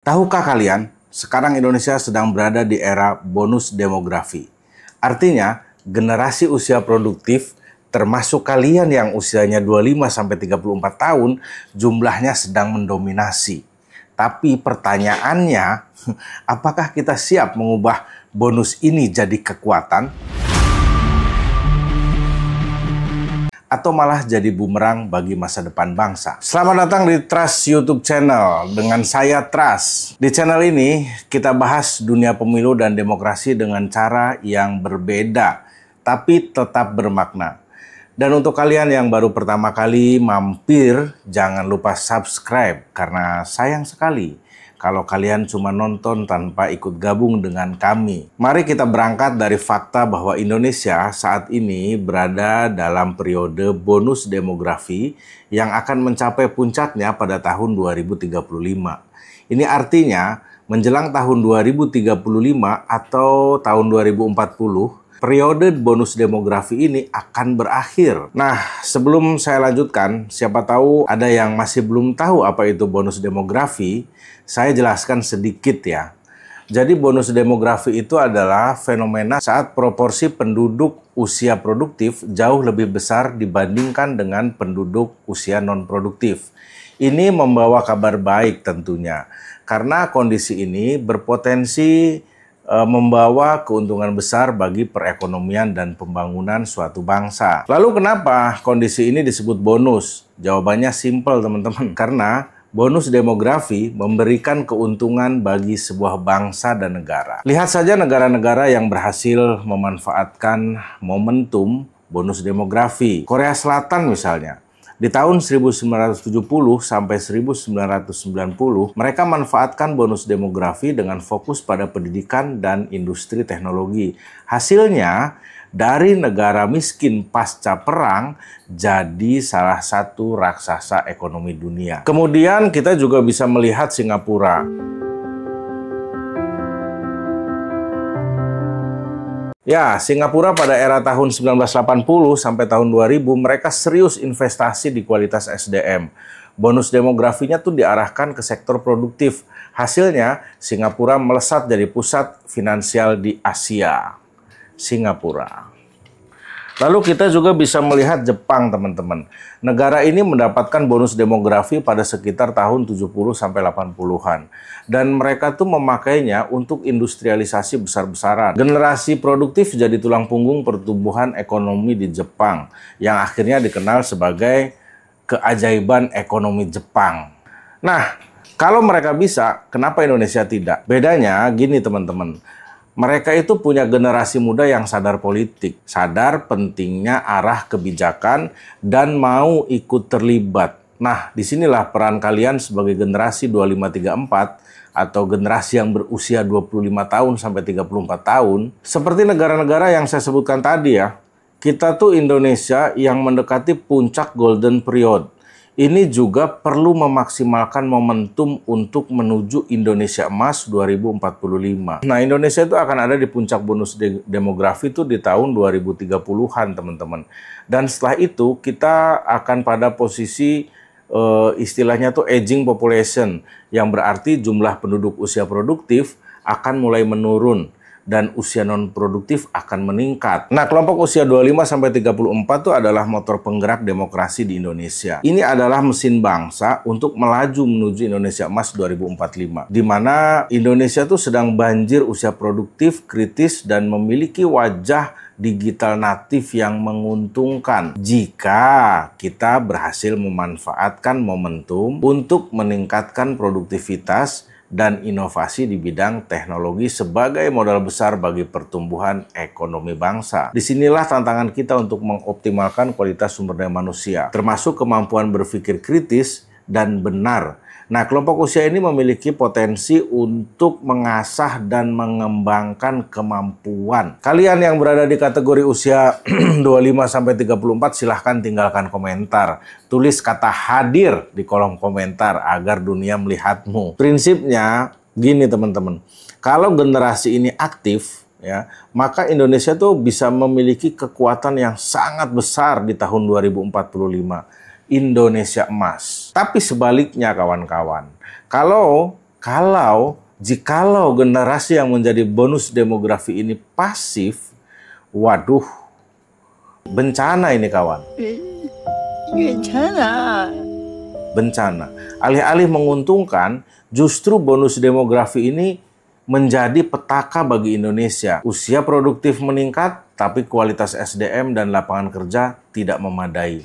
Tahukah kalian, sekarang Indonesia sedang berada di era bonus demografi. Artinya, generasi usia produktif, termasuk kalian yang usianya 25-34 tahun, jumlahnya sedang mendominasi. Tapi pertanyaannya, apakah kita siap mengubah bonus ini jadi kekuatan? Atau malah jadi bumerang bagi masa depan bangsa. Selamat datang di Trust YouTube Channel dengan saya Trust. Di channel ini kita bahas dunia pemilu dan demokrasi dengan cara yang berbeda, tapi tetap bermakna. Dan untuk kalian yang baru pertama kali mampir, jangan lupa subscribe karena sayang sekali kalau kalian cuma nonton tanpa ikut gabung dengan kami. Mari kita berangkat dari fakta bahwa Indonesia saat ini berada dalam periode bonus demografi yang akan mencapai puncaknya pada tahun 2035. Ini artinya menjelang tahun 2035 atau tahun 2040, periode bonus demografi ini akan berakhir. Nah, sebelum saya lanjutkan, siapa tahu ada yang masih belum tahu apa itu bonus demografi, saya jelaskan sedikit ya. Jadi bonus demografi itu adalah fenomena saat proporsi penduduk usia produktif jauh lebih besar dibandingkan dengan penduduk usia non-produktif. Ini membawa kabar baik tentunya, karena kondisi ini berpotensi membawa keuntungan besar bagi perekonomian dan pembangunan suatu bangsa. Lalu kenapa kondisi ini disebut bonus? Jawabannya simpel teman-teman, karena bonus demografi memberikan keuntungan bagi sebuah bangsa dan negara. Lihat saja negara-negara yang berhasil memanfaatkan momentum bonus demografi. Korea Selatan misalnya. Di tahun 1970 sampai 1990, mereka manfaatkan bonus demografi dengan fokus pada pendidikan dan industri teknologi. Hasilnya, dari negara miskin pasca perang jadi salah satu raksasa ekonomi dunia. Kemudian kita juga bisa melihat Singapura. Ya, Singapura pada era tahun 1980 sampai tahun 2000 mereka serius investasi di kualitas SDM. Bonus demografinya tuh diarahkan ke sektor produktif. Hasilnya, Singapura melesat jadi pusat finansial di Asia. Singapura. Lalu kita juga bisa melihat Jepang, teman-teman. Negara ini mendapatkan bonus demografi pada sekitar tahun 70 sampai 80-an. Dan mereka tuh memakainya untuk industrialisasi besar-besaran. Generasi produktif jadi tulang punggung pertumbuhan ekonomi di Jepang, yang akhirnya dikenal sebagai keajaiban ekonomi Jepang. Nah, kalau mereka bisa, kenapa Indonesia tidak? Bedanya gini, teman-teman. Mereka itu punya generasi muda yang sadar politik, sadar pentingnya arah kebijakan, dan mau ikut terlibat. Nah, disinilah peran kalian sebagai generasi 2534 atau generasi yang berusia 25 tahun sampai 34 tahun. Seperti negara-negara yang saya sebutkan tadi ya, kita tuh Indonesia yang mendekati puncak golden period. Ini juga perlu memaksimalkan momentum untuk menuju Indonesia Emas 2045. Nah, Indonesia itu akan ada di puncak bonus demografi itu di tahun 2030-an, teman-teman. Dan setelah itu kita akan pada posisi istilahnya tuh aging population, yang berarti jumlah penduduk usia produktif akan mulai menurun dan usia non-produktif akan meningkat. Nah, kelompok usia 25-34 itu adalah motor penggerak demokrasi di Indonesia. Ini adalah mesin bangsa untuk melaju menuju Indonesia Emas 2045, di mana Indonesia tuh sedang banjir usia produktif kritis dan memiliki wajah digital natif yang menguntungkan jika kita berhasil memanfaatkan momentum untuk meningkatkan produktivitas dan inovasi di bidang teknologi sebagai modal besar bagi pertumbuhan ekonomi bangsa. Disinilah tantangan kita untuk mengoptimalkan kualitas sumber daya manusia, termasuk kemampuan berpikir kritis dan benar. Nah, kelompok usia ini memiliki potensi untuk mengasah dan mengembangkan kemampuan. Kalian yang berada di kategori usia 25-34 silahkan tinggalkan komentar. Tulis kata hadir di kolom komentar agar dunia melihatmu. Prinsipnya gini, teman-teman. Kalau generasi ini aktif, ya, maka Indonesia tuh bisa memiliki kekuatan yang sangat besar di tahun 2045. Indonesia Emas. Tapi sebaliknya kawan-kawan, kalau Jikalau generasi yang menjadi bonus demografi ini pasif, waduh, bencana ini kawan. Bencana. Alih-alih menguntungkan, justru bonus demografi ini menjadi petaka bagi Indonesia. Usia produktif meningkat, tapi kualitas SDM dan lapangan kerja tidak memadai.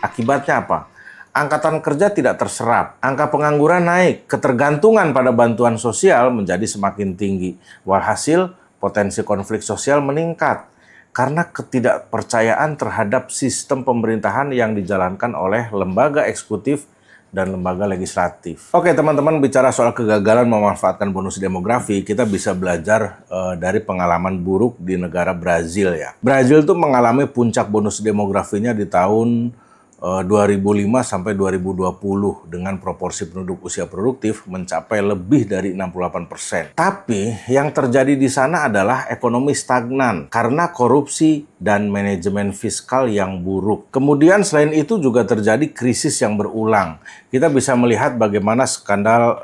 Akibatnya apa? Angkatan kerja tidak terserap, angka pengangguran naik, ketergantungan pada bantuan sosial menjadi semakin tinggi. Walhasil, potensi konflik sosial meningkat karena ketidakpercayaan terhadap sistem pemerintahan yang dijalankan oleh lembaga eksekutif dan lembaga legislatif. Oke teman-teman, bicara soal kegagalan memanfaatkan bonus demografi, kita bisa belajar dari pengalaman buruk di negara Brazil ya. Brazil tuh mengalami puncak bonus demografinya di tahun 2005 sampai 2020 dengan proporsi penduduk usia produktif mencapai lebih dari 68%. Tapi yang terjadi di sana adalah ekonomi stagnan karena korupsi dan manajemen fiskal yang buruk. Kemudian selain itu juga terjadi krisis yang berulang. Kita bisa melihat bagaimana skandal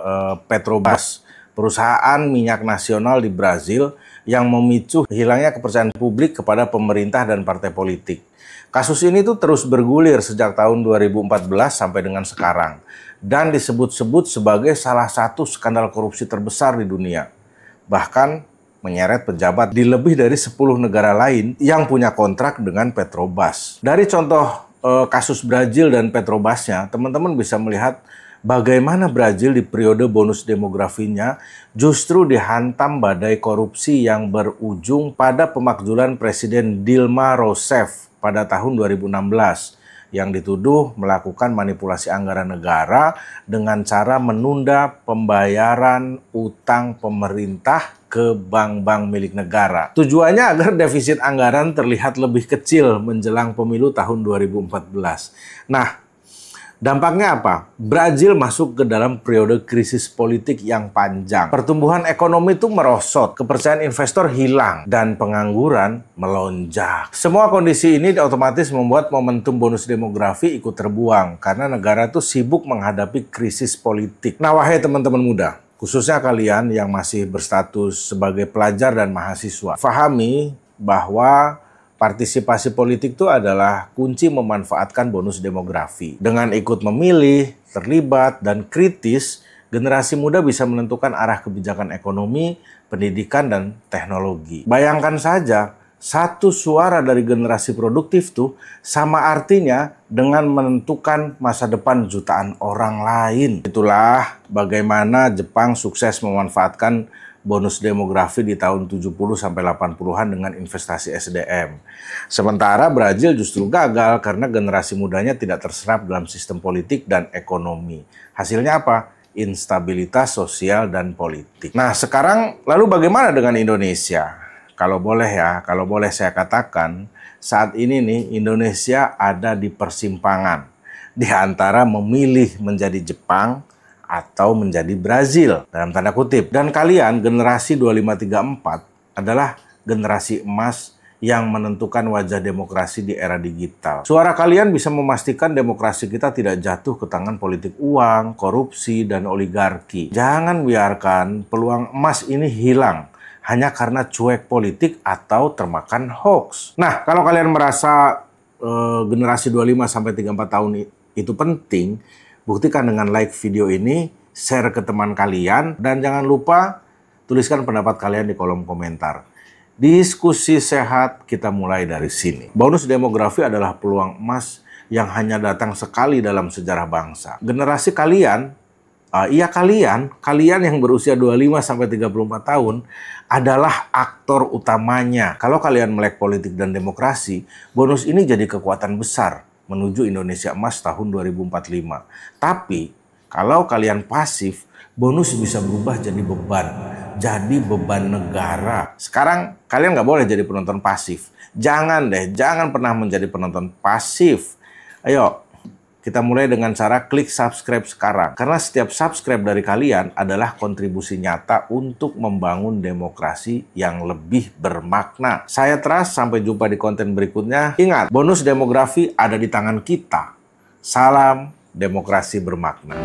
Petrobras, perusahaan minyak nasional di Brazil yang memicu hilangnya kepercayaan publik kepada pemerintah dan partai politik. Kasus ini tuh terus bergulir sejak tahun 2014 sampai dengan sekarang dan disebut-sebut sebagai salah satu skandal korupsi terbesar di dunia. Bahkan menyeret pejabat di lebih dari 10 negara lain yang punya kontrak dengan Petrobras. Dari contoh kasus Brazil dan Petrobrasnya, teman-teman bisa melihat bagaimana Brazil di periode bonus demografinya justru dihantam badai korupsi yang berujung pada pemakzulan Presiden Dilma Rousseff pada tahun 2016 yang dituduh melakukan manipulasi anggaran negara dengan cara menunda pembayaran utang pemerintah ke bank-bank milik negara. Tujuannya agar defisit anggaran terlihat lebih kecil menjelang pemilu tahun 2014. Nah, dampaknya apa? Brazil masuk ke dalam periode krisis politik yang panjang. Pertumbuhan ekonomi itu merosot, kepercayaan investor hilang, dan pengangguran melonjak. Semua kondisi ini otomatis membuat momentum bonus demografi ikut terbuang karena negara itu sibuk menghadapi krisis politik. Nah, wahai teman-teman muda, khususnya kalian yang masih berstatus sebagai pelajar dan mahasiswa, fahami bahwa partisipasi politik itu adalah kunci memanfaatkan bonus demografi. Dengan ikut memilih, terlibat, dan kritis, generasi muda bisa menentukan arah kebijakan ekonomi, pendidikan, dan teknologi. Bayangkan saja, satu suara dari generasi produktif tuh sama artinya dengan menentukan masa depan jutaan orang lain. Itulah bagaimana Jepang sukses memanfaatkan bonus demografi di tahun 70-80-an dengan investasi SDM. Sementara Brazil justru gagal karena generasi mudanya tidak terserap dalam sistem politik dan ekonomi. Hasilnya apa? Instabilitas sosial dan politik. Nah, sekarang lalu bagaimana dengan Indonesia? Kalau boleh saya katakan, saat ini nih Indonesia ada di persimpangan di antara memilih menjadi Jepang atau menjadi Brazil dalam tanda kutip. Dan kalian generasi 2534 adalah generasi emas yang menentukan wajah demokrasi di era digital. Suara kalian bisa memastikan demokrasi kita tidak jatuh ke tangan politik uang, korupsi, dan oligarki. Jangan biarkan peluang emas ini hilang hanya karena cuek politik atau termakan hoax. Nah, kalau kalian merasa generasi 25-34 tahun itu penting, buktikan dengan like video ini, share ke teman kalian, dan jangan lupa tuliskan pendapat kalian di kolom komentar. Diskusi sehat kita mulai dari sini. Bonus demografi adalah peluang emas yang hanya datang sekali dalam sejarah bangsa. Generasi kalian, kalian yang berusia 25-34 tahun adalah aktor utamanya. Kalau kalian melek politik dan demokrasi, bonus ini jadi kekuatan besar menuju Indonesia Emas tahun 2045. Tapi, kalau kalian pasif, bonus bisa berubah jadi beban negara. Sekarang, kalian nggak boleh jadi penonton pasif. Jangan pernah menjadi penonton pasif. Ayo, kita mulai dengan cara klik subscribe sekarang. Karena setiap subscribe dari kalian adalah kontribusi nyata untuk membangun demokrasi yang lebih bermakna. Saya Trust, sampai jumpa di konten berikutnya. Ingat, bonus demografi ada di tangan kita. Salam demokrasi bermakna.